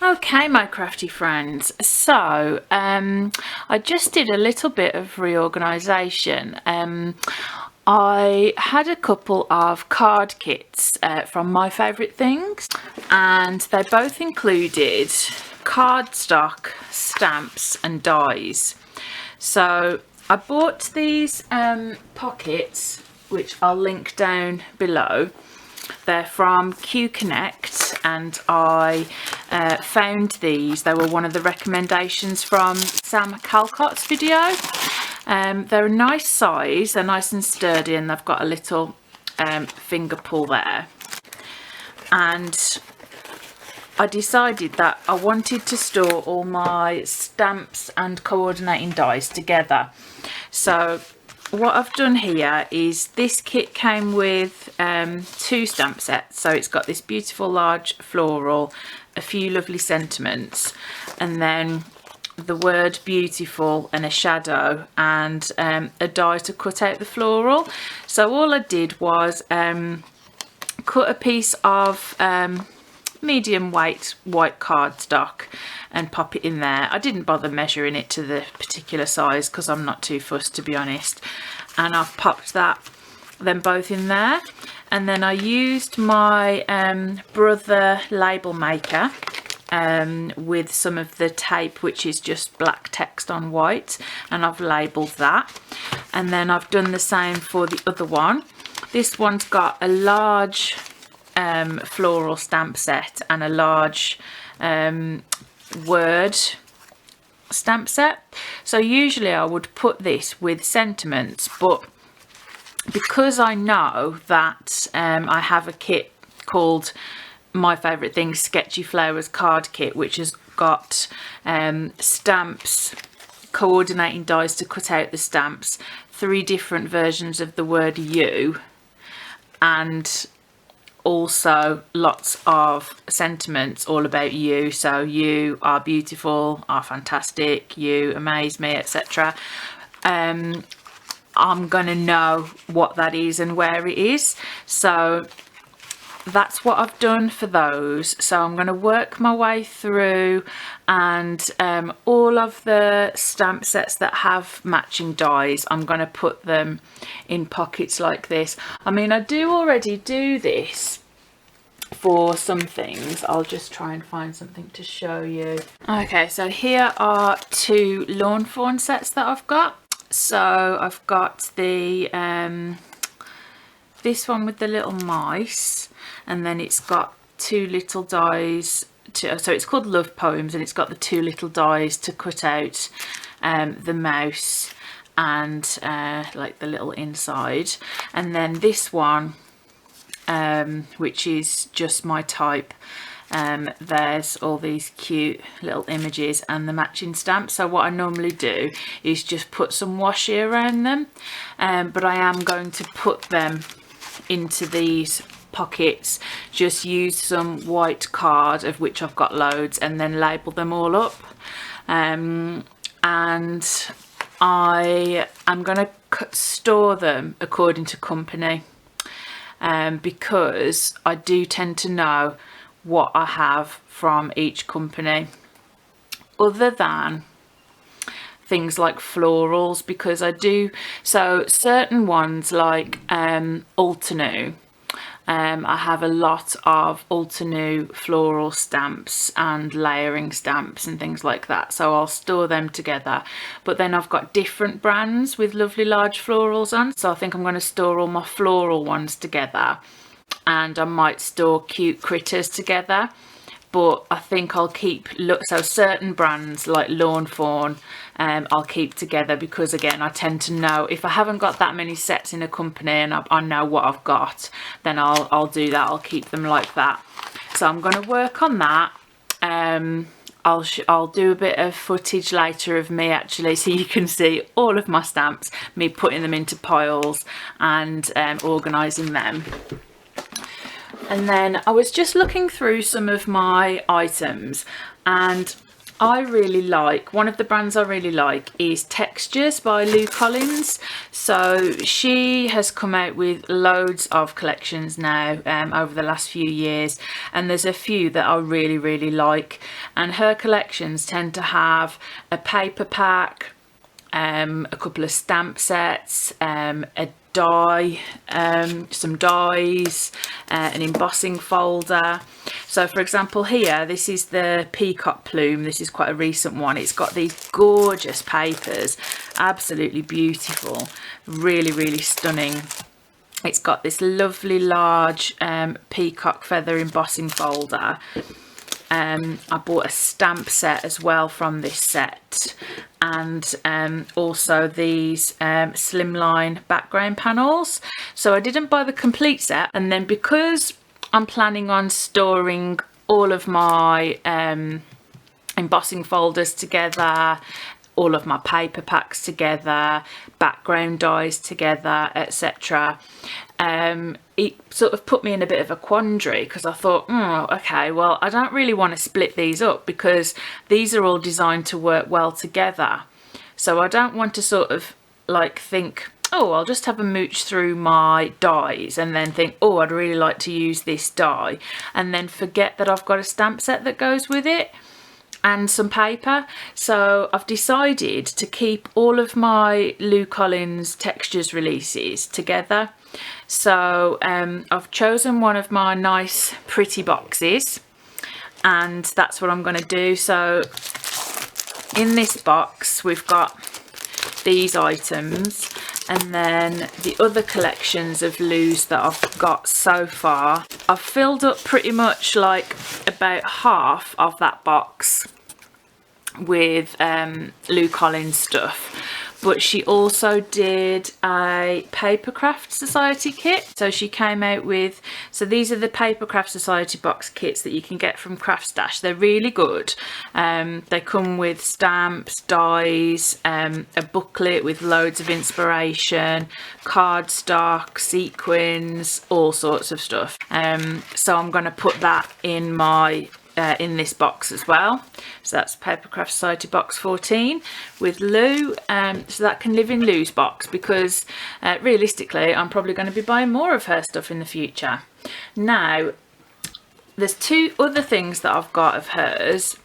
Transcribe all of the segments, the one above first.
Okay, my crafty friends, so I just did a little bit of reorganisation. I had a couple of card kits from My Favourite Things, and they both included cardstock, stamps and dies. So I bought these pockets, which I'll link down below. They're from Q Connect, and I found these. They were one of the recommendations from Sam Calcott's video. They're a nice size, they're nice and sturdy, and they've got a little finger pull there. And I decided that I wanted to store all my stamps and coordinating dies together. So what I've done here is this kit came with 2 stamp sets. So it's got this beautiful large floral, a few lovely sentiments, and then the word beautiful and a shadow, and a die to cut out the floral. So all I did was cut a piece of medium weight white cardstock and pop it in there. I didn't bother measuring it to the particular size because I'm not too fussed, to be honest, and I've popped them both in there. And then I used my Brother label maker with some of the tape, which is just black text on white, and I've labelled that. And then I've done the same for the other one. This one's got a large floral stamp set and a large word stamp set. So usually I would put this with sentiments, but because I know that I have a kit called My Favourite Things Sketchy Flowers card kit, which has got stamps, coordinating dies to cut out the stamps, 3 different versions of the word you, and also lots of sentiments all about you. So you are beautiful, are fantastic, you amaze me, etc. I'm gonna know what that is and where it is, so that's what I've done for those. So I'm going to work my way through, and all of the stamp sets that have matching dies, I'm going to put them in pockets like this. I mean, I do already do this for some things. I'll just try and find something to show you. Okay, so here are 2 lawn fawn sets that I've got. So I've got the this one with the little mice, and then it's got 2 little dies so it's called Love Poems, and it's got the 2 little dies to cut out the mouse and like the little inside. And then this one, which is just my type, there's all these cute little images and the matching stamps. So what I normally do is just put some washi around them, but I am going to put them into these pockets, just use some white card, of which I've got loads, and then label them all up. And I am going to store them according to company, because I do tend to know what I have from each company, other than things like florals, because I do, so certain ones like Ultinu, I have a lot of Ultinu floral stamps and layering stamps and things like that, so I'll store them together. But then I've got different brands with lovely large florals on, so I think I'm going to store all my floral ones together, and I might store cute critters together. But I think I'll keep, so certain brands like Lawn Fawn, I'll keep together, because again, I tend to know if I haven't got that many sets in a company and I know what I've got, then I'll do that. I'll keep them like that. So I'm going to work on that. I'll do a bit of footage later of me actually, so you can see all of my stamps, me putting them into piles and organising them. And then I was just looking through some of my items, and I really like, one of the brands I really like is Textures by Lou Collins. So she has come out with loads of collections now over the last few years, and there's a few that I really like. and her collections tend to have a paper pack, a couple of stamp sets, a die, some dies, an embossing folder. So for example here, this is the peacock plume. This is quite a recent one. It's got these gorgeous papers, absolutely beautiful, really, really stunning. It's got this lovely large peacock feather embossing folder. I bought a stamp set as well from this set, and also these slimline background panels. So I didn't buy the complete set, and then because I'm planning on storing all of my embossing folders together, all of my paper packs together, background dies together, etc. It sort of put me in a bit of a quandary, because I thought, okay, well, I don't really want to split these up because these are all designed to work well together. So I don't want to sort of like think, oh, I'll just have a mooch through my dies and then think, oh, I'd really like to use this die, and then forget that I've got a stamp set that goes with it and some paper. So I've decided to keep all of my Lou Collins textures releases together. So I've chosen one of my nice pretty boxes, and that's what I'm going to do. So in this box we've got these items, and then the other collections of Lou's that I've got so far. I've filled up pretty much like about half of that box with Lou Collins stuff, but she also did a Papercraft Society kit. So she came out with, so these are the Papercraft Society box kits that you can get from Craft Stash. They're really good. They come with stamps, dies, a booklet with loads of inspiration, cardstock, sequins, all sorts of stuff. So I'm going to put that in my in this box as well. So that's Papercraft Society box 14 with Lou, so that can live in Lou's box, because realistically I'm probably going to be buying more of her stuff in the future. Now there's two other things that I've got of hers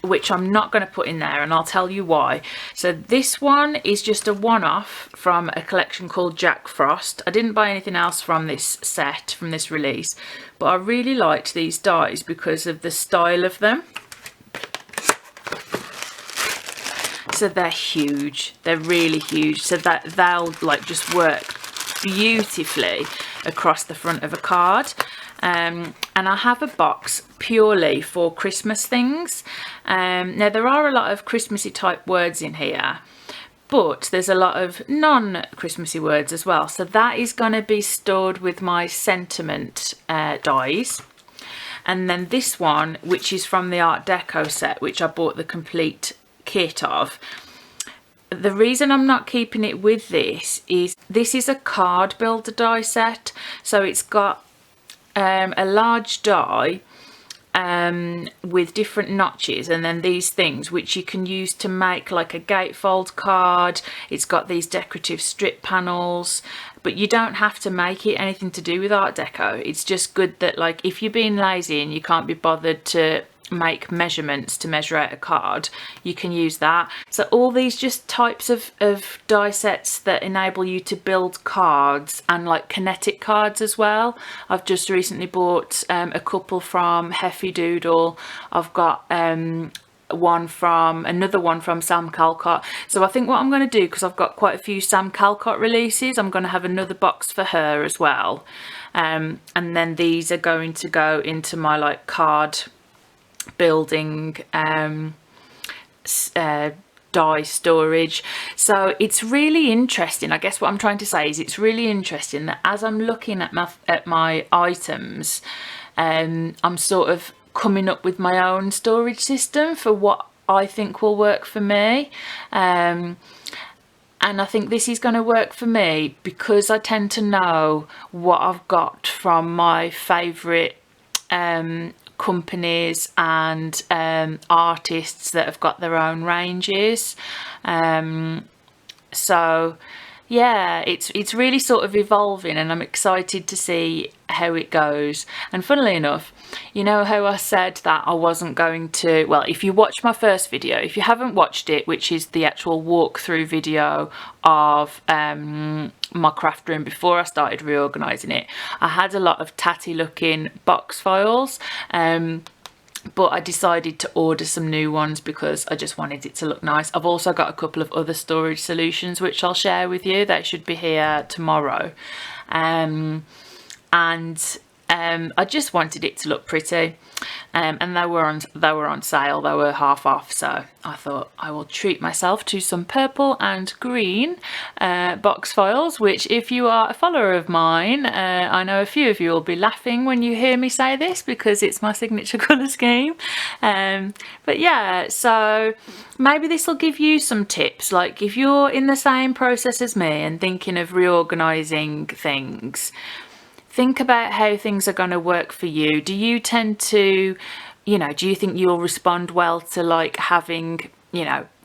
which I'm not going to put in there, and I'll tell you why. So this one is just a one-off from a collection called Jack Frost. I didn't buy anything else from this set, from this release, but I really liked these dies because of the style of them. So they're huge, they're really huge, so that they'll like just work beautifully across the front of a card. And I have a box purely for Christmas things. Now there are a lot of Christmassy type words in here, but there's a lot of non-Christmassy words as well. So that is going to be stored with my sentiment dies. And then this one, which is from the Art Deco set, which I bought the complete kit of. The reason I'm not keeping it with this is a card builder die set. So it's got a large die with different notches, and then these things which you can use to make like a gatefold card. It's got these decorative strip panels, but you don't have to make it anything to do with Art Deco. It's just good that, like, if you're being lazy and you can't be bothered to make measurements to measure out a card, you can use that. So all these just types of die sets that enable you to build cards, and like kinetic cards as well. I've just recently bought a couple from Heffy Doodle. I've got another one from Sam Calcott. So I think what I'm going to do, because I've got quite a few Sam Calcott releases, I'm going to have another box for her as well, and then these are going to go into my like card building die storage. So it's really interesting. I guess what I'm trying to say is it's really interesting that as I'm looking at my items, I'm sort of coming up with my own storage system for what I think will work for me, and I think this is going to work for me because I tend to know what I've got from my favourite companies and artists that have got their own ranges. So Yeah, it's really sort of evolving, and I'm excited to see how it goes. And funnily enough, you know how I said that I wasn't going to, well, if you watch my first video, if you haven't watched it, which is the actual walkthrough video of my craft room before I started reorganising it, I had a lot of tatty looking box files. But I decided to order some new ones because I just wanted it to look nice. I've also got a couple of other storage solutions which I'll share with you. They should be here tomorrow. I just wanted it to look pretty, and they were on sale. They were half off, so I thought I will treat myself to some purple and green box files, which if you are a follower of mine, I know a few of you will be laughing when you hear me say this because it's my signature colour scheme. But yeah, so maybe this will give you some tips, like if you're in the same process as me and thinking of reorganising things. Think about how things are going to work for you. Do you tend to, do you think you'll respond well to like having,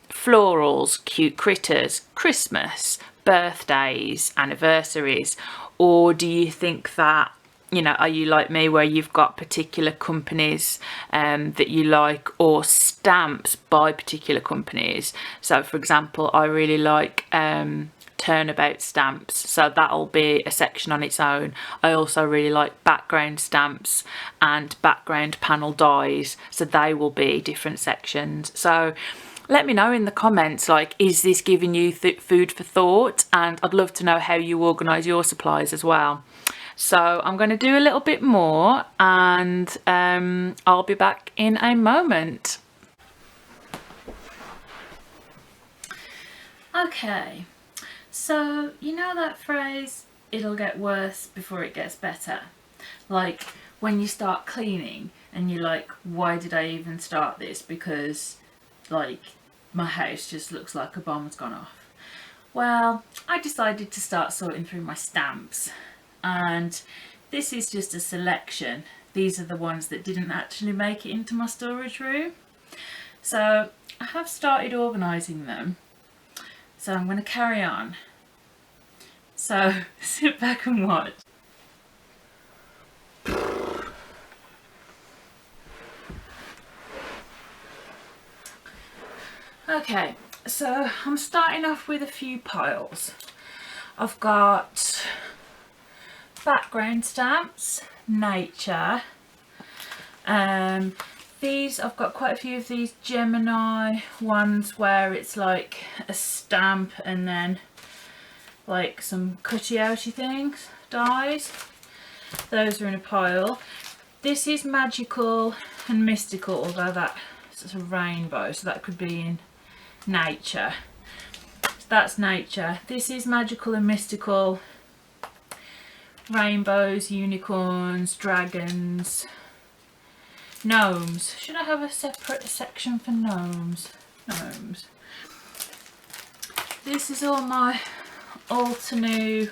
florals, cute critters, Christmas, birthdays, anniversaries? Or do you think that, are you like me where you've got particular companies that you like, or stamps by particular companies? So for example, I really like turnabout stamps, so that'll be a section on its own. I also really like background stamps and background panel dies, so they will be different sections. So let me know in the comments, like, is this giving you food for thought? And I'd love to know how you organise your supplies as well. So I'm going to do a little bit more, and I'll be back in a moment. Okay, so you know that phrase, it'll get worse before it gets better? Like when you start cleaning and you're like, why did I even start this? Because like my house just looks like a bomb's gone off. Well, I decided to start sorting through my stamps, and this is just a selection. These are the ones that didn't actually make it into my storage room. So I have started organising them. So I'm going to carry on. So sit back and watch. Okay, so I'm starting off with a few piles. I've got background stamps, nature. These, I've got quite a few of these Gemini ones where it's like a stamp and then like some cutty outy things, dies. Those are in a pile. This is magical and mystical, although that's a rainbow, so that could be in nature. So that's nature. This is magical and mystical, rainbows, unicorns, dragons, gnomes. Should I have a separate section for gnomes? Gnomes. This is all my Altenew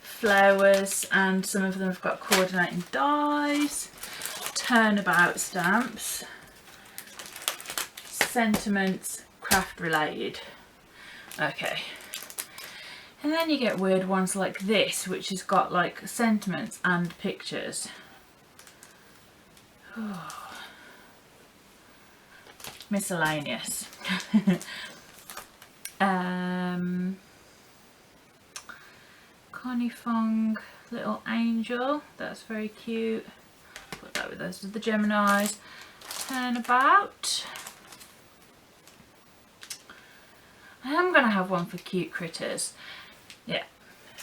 flowers, and some of them have got coordinating dies, turnabout stamps, sentiments, craft related. Okay. And then you get weird ones like this, which has got like sentiments and pictures. Oh. Miscellaneous. Connie Fong little angel, that's very cute. Put that with those of the Geminis. Turnabout. I am going to have one for cute critters. Yeah,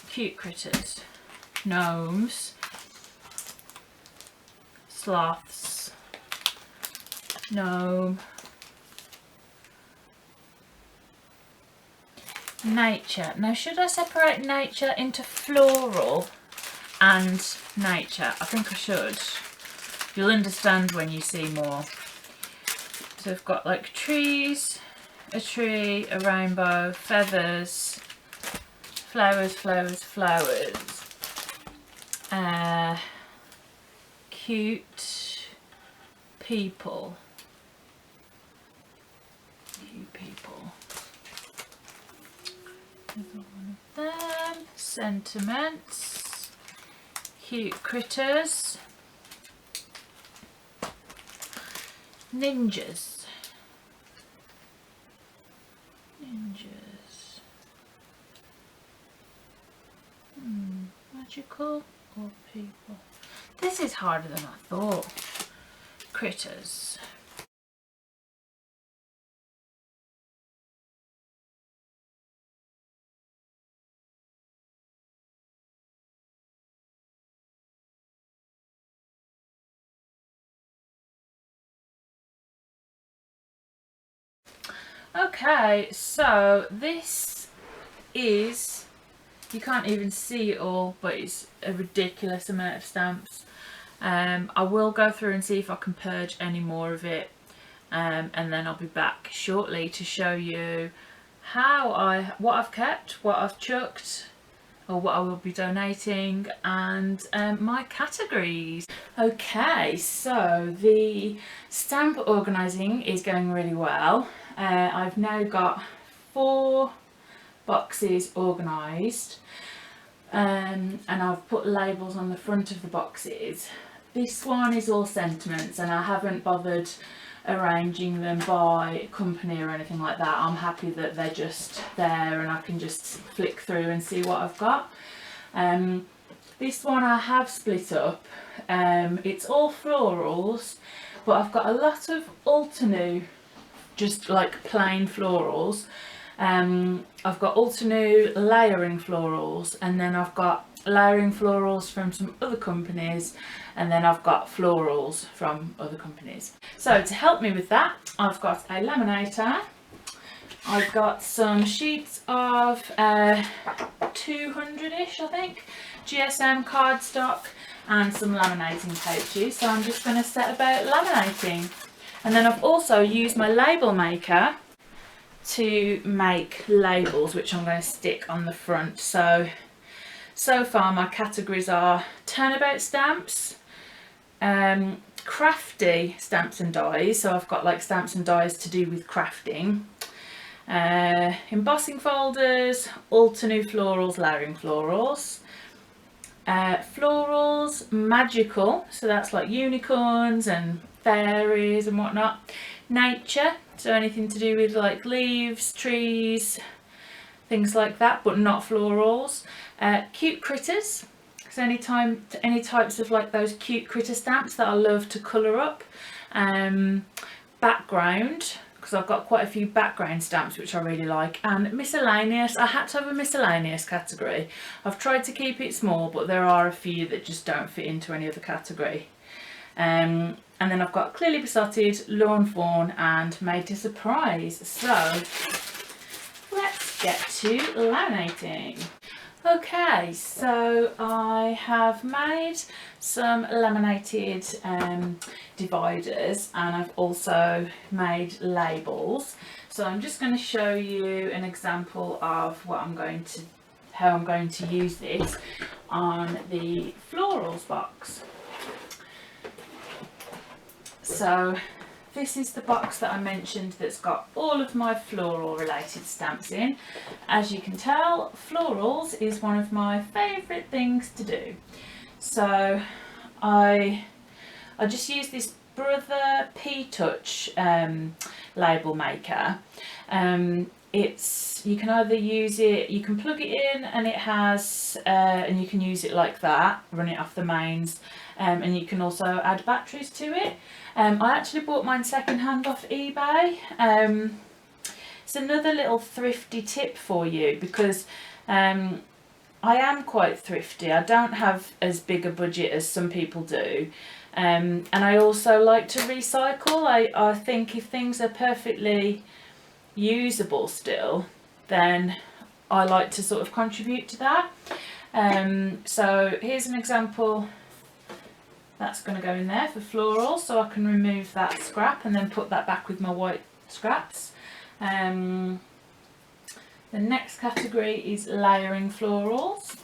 cute critters. Gnomes. Sloths. Gnome. Nature. Now, should I separate nature into floral and nature? I think I should. You'll understand when you see more. So I've got like trees, a tree, a rainbow, feathers, flowers, flowers, flowers. Cute people. Cute people. Another one of them. Sentiments. Cute critters. Ninjas. Ninjas. Magical or people? This is harder than I thought. Critters. Okay, so this is, you can't even see it all, but it's a ridiculous amount of stamps. I will go through and see if I can purge any more of it, and then I'll be back shortly to show you what I've kept, what I've chucked, or what I will be donating, and my categories. Okay, so the stamp organising is going really well. I've now got 4 boxes organised, and I've put labels on the front of the boxes. This one is all sentiments, and I haven't bothered arranging them by company or anything like that. I'm happy that they're just there and I can just flick through and see what I've got. This one I have split up. It's all florals, but I've got a lot of Ultinu, just like plain florals. I've got Ultinu layering florals, and then I've got layering florals from some other companies, and then I've got florals from other companies. So to help me with that, I've got a laminator. I've got some sheets of 200-ish, I think, GSM cardstock, and some laminating pouches. So I'm just going to set about laminating. And then I've also used my label maker to make labels, which I'm going to stick on the front. So far my categories are turnabout stamps, crafty stamps and dies, so I've got like stamps and dies to do with crafting, embossing folders, Ultinu florals, layering florals, florals, magical, so that's like unicorns and fairies and whatnot, nature, so anything to do with like leaves, trees, things like that, but not florals, cute critters, so any types of like those cute critter stamps that I love to colour up, background, because I've got quite a few background stamps which I really like, and miscellaneous. I had to have a miscellaneous category. I've tried to keep it small, but there are a few that just don't fit into any other category. And then I've got clearly besotted, lawn fawn, and made to surprise. So let's get to laminating. Okay, so I have made some laminated dividers, and I've also made labels. So I'm just going to show you an example of how I'm going to use this on the florals box. So this is the box that I mentioned that's got all of my floral related stamps in. As you can tell, florals is one of my favourite things to do. So I just use this Brother P-Touch label maker. You can either use it, you can plug it in and it has, and you can use it like that, run it off the mains, and you can also add batteries to it. I actually bought mine second hand off eBay. It's another little thrifty tip for you, because I am quite thrifty. I don't have as big a budget as some people do. And I also like to recycle. I think if things are perfectly usable still, then I like to sort of contribute to that. So here's an example. That's going to go in there for floral, so I can remove that scrap and then put that back with my white scraps. The next category is layering florals.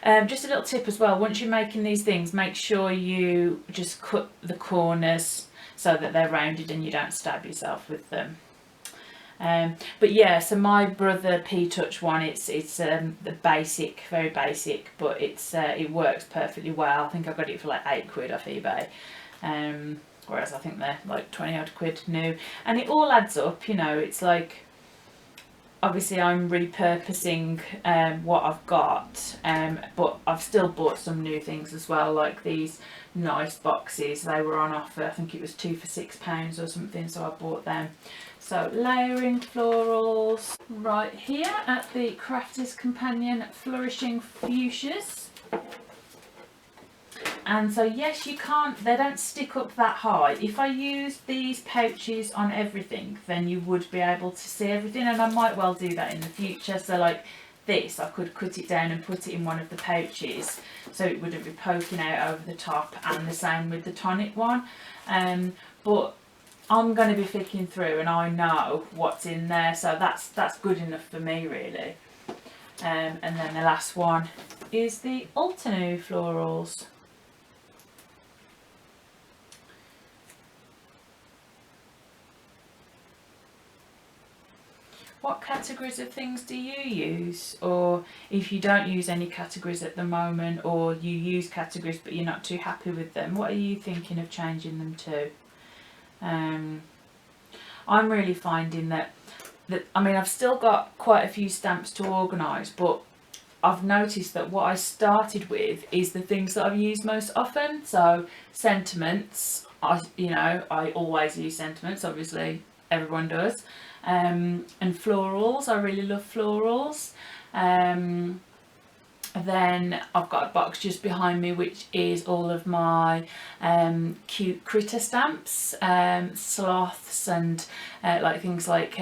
Just a little tip as well, once you're making these things, make sure you just cut the corners so that they're rounded and you don't stab yourself with them. But yeah, so my brother P-Touch one, it's the basic, very basic, but it works perfectly well. I think I got it for like £8 off eBay, whereas I think they're like 20 odd quid new, and it all adds up, you know. It's like, obviously I'm repurposing what I've got, but I've still bought some new things as well, like these nice boxes. They were on offer, I think it was 2 for £6 or something, so I bought them. So layering florals right here at the Crafter's Companion Flourishing Fuchsias. And so yes, you can't, they don't stick up that high. If I use these pouches on everything, then you would be able to see everything, and I might well do that in the future. So like this, I could cut it down and put it in one of the pouches so it wouldn't be poking out over the top, and the same with the tonic one. But I'm going to be flicking through and I know what's in there, so that's good enough for me really. And then the last one is the Ultinu florals. What categories of things do you use? Or if you don't use any categories at the moment, or you use categories but you're not too happy with them, what are you thinking of changing them to? I'm really finding that I mean, I've still got quite a few stamps to organise, but I've noticed that what I started with is the things that I've used most often. So sentiments, I always use sentiments, obviously everyone does. And florals, I really love florals. Then I've got a box just behind me which is all of my cute critter stamps, sloths and like things like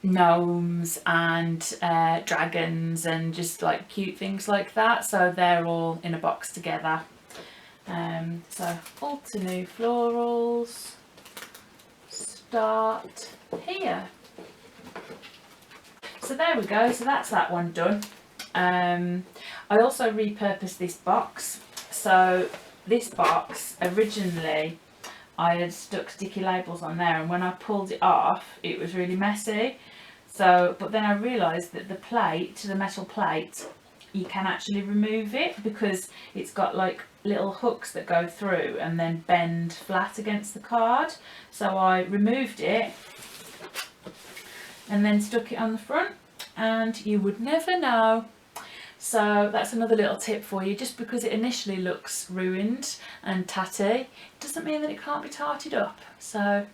gnomes and dragons and just like cute things like that. So they're all in a box together. So Ultinu florals start here. So there we go, so that's that one done. I also repurposed this box. So this box, originally I had stuck sticky labels on there, and when I pulled it off it was really messy. So, but then I realised that the plate, the metal plate, you can actually remove it because it's got like little hooks that go through and then bend flat against the card. So I removed it and then stuck it on the front, and you would never know. So that's another little tip for you. Just because it initially looks ruined and tatty doesn't mean that it can't be tarted up. So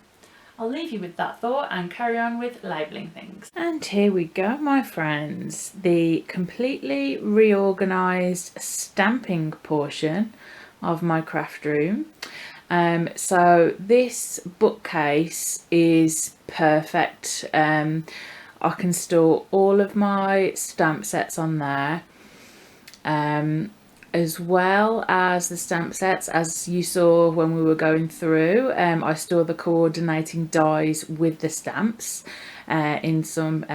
I'll leave you with that thought and carry on with labelling things. And here we go, my friends, the completely reorganised stamping portion of my craft room. So this bookcase is perfect. I can store all of my stamp sets on there, as well as the stamp sets, as you saw when we were going through. I store the coordinating dies with the stamps in some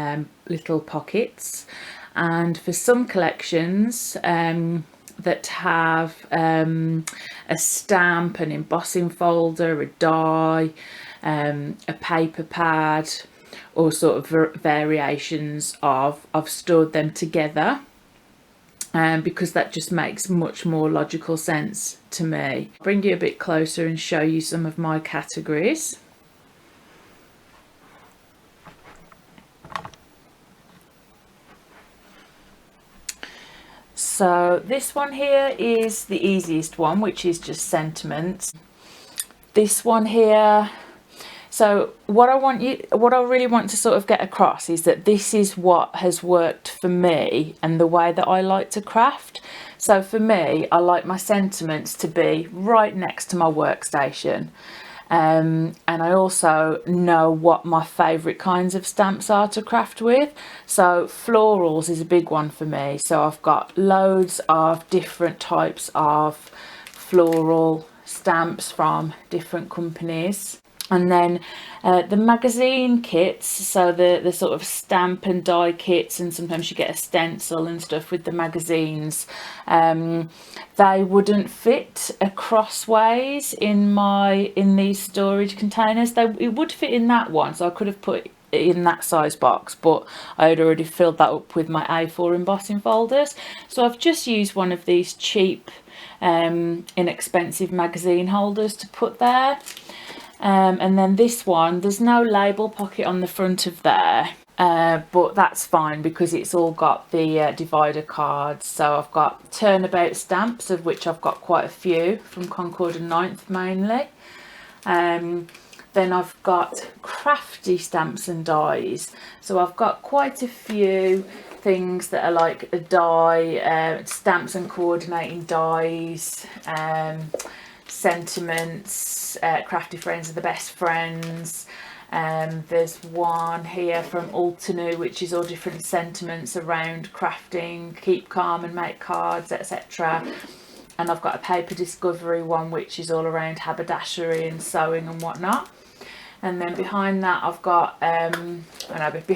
little pockets, and for some collections that have a stamp, an embossing folder, a die, a paper pad, or sort of variations of, I've stored them together, because that just makes much more logical sense to me. I'll bring you a bit closer and show you some of my categories. So this one here is the easiest one, which is just sentiments. This one here, so what I really want to sort of get across is that this is what has worked for me and the way that I like to craft. So for me, I like my sentiments to be right next to my workstation. And I also know what my favourite kinds of stamps are to craft with. So florals is a big one for me. So I've got loads of different types of floral stamps from different companies. And then the magazine kits, so the sort of stamp and die kits, and sometimes you get a stencil and stuff with the magazines, they wouldn't fit crossways in these storage containers. It would fit in that one, so I could have put in that size box, but I had already filled that up with my A4 embossing folders. So I've just used one of these cheap inexpensive magazine holders to put there. And then this one, there's no label pocket on the front of there, but that's fine because it's all got the divider cards. So I've got turnabout stamps, of which I've got quite a few from Concord and Ninth mainly. Then I've got crafty stamps and dies. So I've got quite a few things that are like a die, stamps and coordinating dies, sentiments, crafty friends are the best friends. There's one here from Altanu, which is all different sentiments around crafting, keep calm and make cards, etc. And I've got a paper discovery one, which is all around haberdashery and sewing and whatnot. And then behind that I've got I've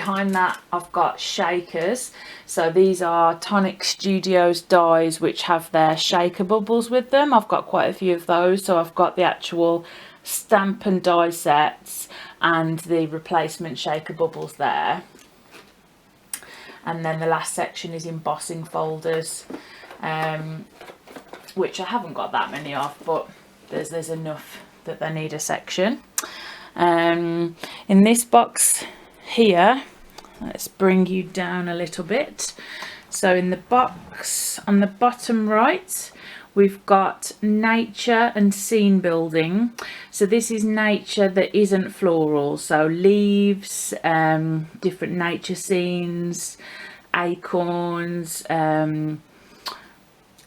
got shakers. So these are Tonic Studios dies which have their shaker bubbles with them. I've got quite a few of those. So I've got the actual stamp and die sets and the replacement shaker bubbles there. And then the last section is embossing folders, which I haven't got that many of, but there's enough that they need a section. In this box here, let's bring you down a little bit. So in the box on the bottom right, we've got nature and scene building. So this is nature that isn't floral, so leaves, different nature scenes, acorns,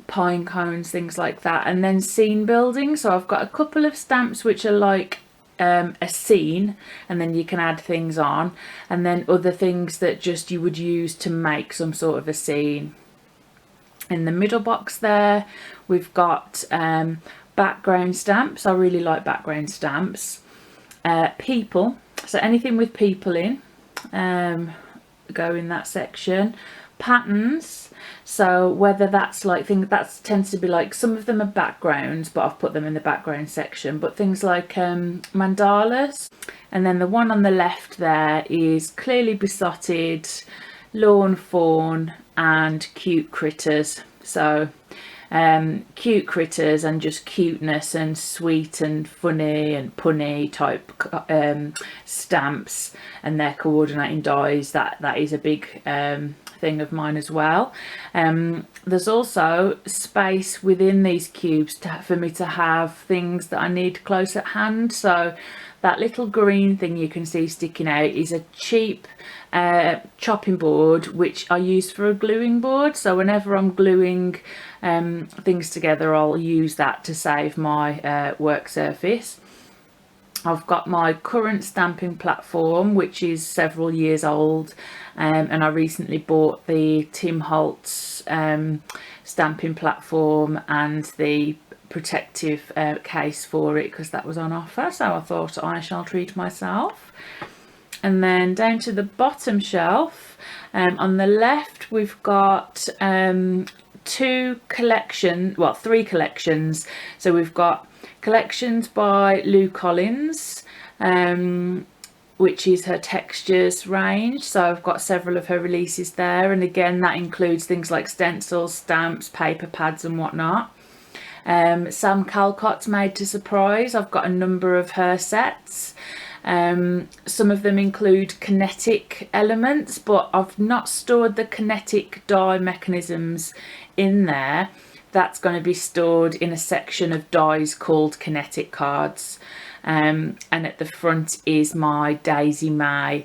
pine cones, things like that. And then scene building, so I've got a couple of stamps which are like a scene, and then you can add things on, and then other things that just you would use to make some sort of a scene. In the middle box there we've got background stamps. I really like background stamps. People, so anything with people in go in that section. Patterns, so whether that's like things that tends to be like, some of them are backgrounds but I've put them in the background section, but things like mandalas. And then the one on the left there is clearly besotted, lawn fawn and cute critters. So cute critters and just cuteness and sweet and funny and punny type stamps, and their coordinating dies. That is a big thing of mine as well. There's also space within these cubes for me to have things that I need close at hand. So that little green thing you can see sticking out is a cheap chopping board which I use for a gluing board. So whenever I'm gluing things together, I'll use that to save my work surface. I've got my current stamping platform, which is several years old, and I recently bought the Tim Holtz stamping platform and the protective case for it because that was on offer, so I thought I shall treat myself. And then down to the bottom shelf, on the left we've got three collections. So we've got collections by Lou Collins, which is her textures range. So I've got several of her releases there, and again that includes things like stencils, stamps, paper pads and whatnot. Sam Calcott's Made to Surprise, I've got a number of her sets. Some of them include kinetic elements, but I've not stored the kinetic die mechanisms in there. That's going to be stored in a section of dies called kinetic cards. And at the front is my Daisy May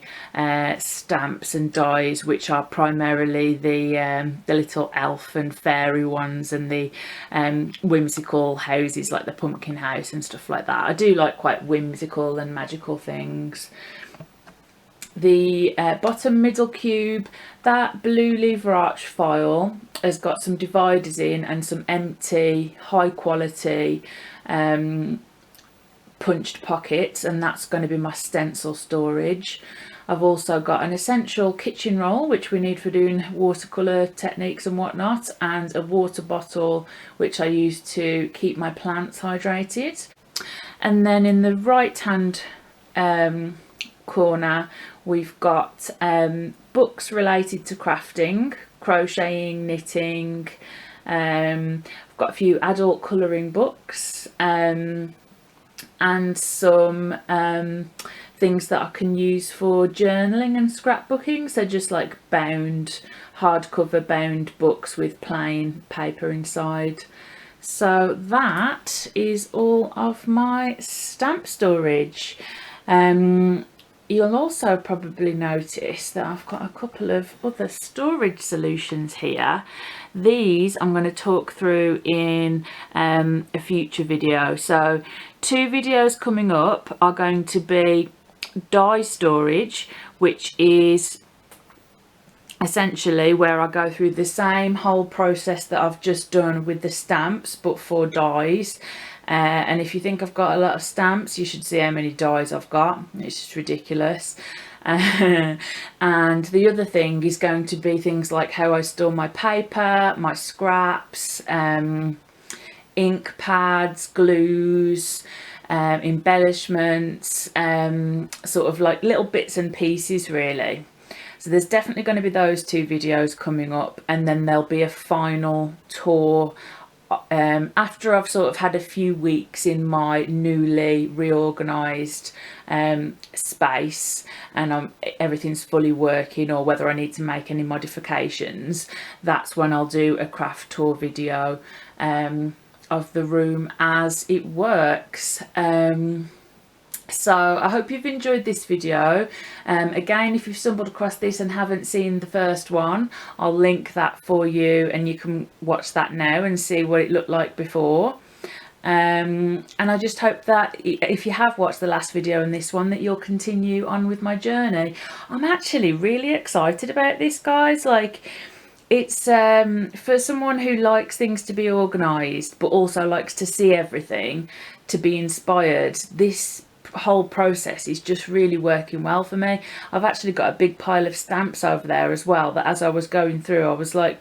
stamps and dies, which are primarily the little elf and fairy ones, and the whimsical houses like the pumpkin house and stuff like that. I do like quite whimsical and magical things. The bottom middle cube, that blue lever arch file has got some dividers in and some empty high quality punched pockets, and that's going to be my stencil storage. I've also got an essential kitchen roll which we need for doing watercolour techniques and whatnot, and a water bottle which I use to keep my plants hydrated. And then in the right hand corner we've got books related to crafting, crocheting, knitting. I've got a few adult colouring books, and some things that I can use for journaling and scrapbooking, so just like bound, hardcover bound books with plain paper inside. So that is all of my stamp storage. You'll also probably notice that I've got a couple of other storage solutions here. These I'm going to talk through in a future video. So 2 videos coming up are going to be die storage, which is essentially where I go through the same whole process that I've just done with the stamps, but for dies. And if you think I've got a lot of stamps, you should see how many dies I've got. It's just ridiculous. And the other thing is going to be things like how I store my paper, my scraps, ink pads, glues, embellishments, sort of like little bits and pieces really. So there's definitely going to be those 2 videos coming up, and then there'll be a final tour after I've sort of had a few weeks in my newly reorganised space, and everything's fully working, or whether I need to make any modifications. That's when I'll do a craft tour video of the room as it works. So I hope you've enjoyed this video. Again, if you've stumbled across this and haven't seen the first one, I'll link that for you, and you can watch that now and see what it looked like before. And I just hope that if you have watched the last video and this one, that you'll continue on with my journey. I'm actually really excited about this, guys. Like, it's for someone who likes things to be organised but also likes to see everything, to be inspired. This whole process is just really working well for me. I've actually got a big pile of stamps over there as well, that as I was going through I was like,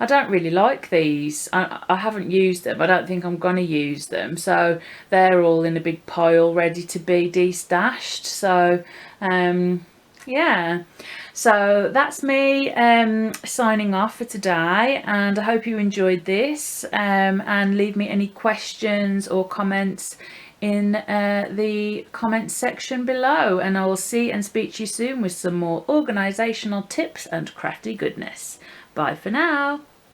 I don't really like these. I haven't used them. I don't think I'm gonna use them, so they're all in a big pile ready to be destashed. So yeah, so that's me signing off for today, and I hope you enjoyed this, and leave me any questions or comments in the comments section below, and I will see and speak to you soon with some more organisational tips and crafty goodness. Bye for now.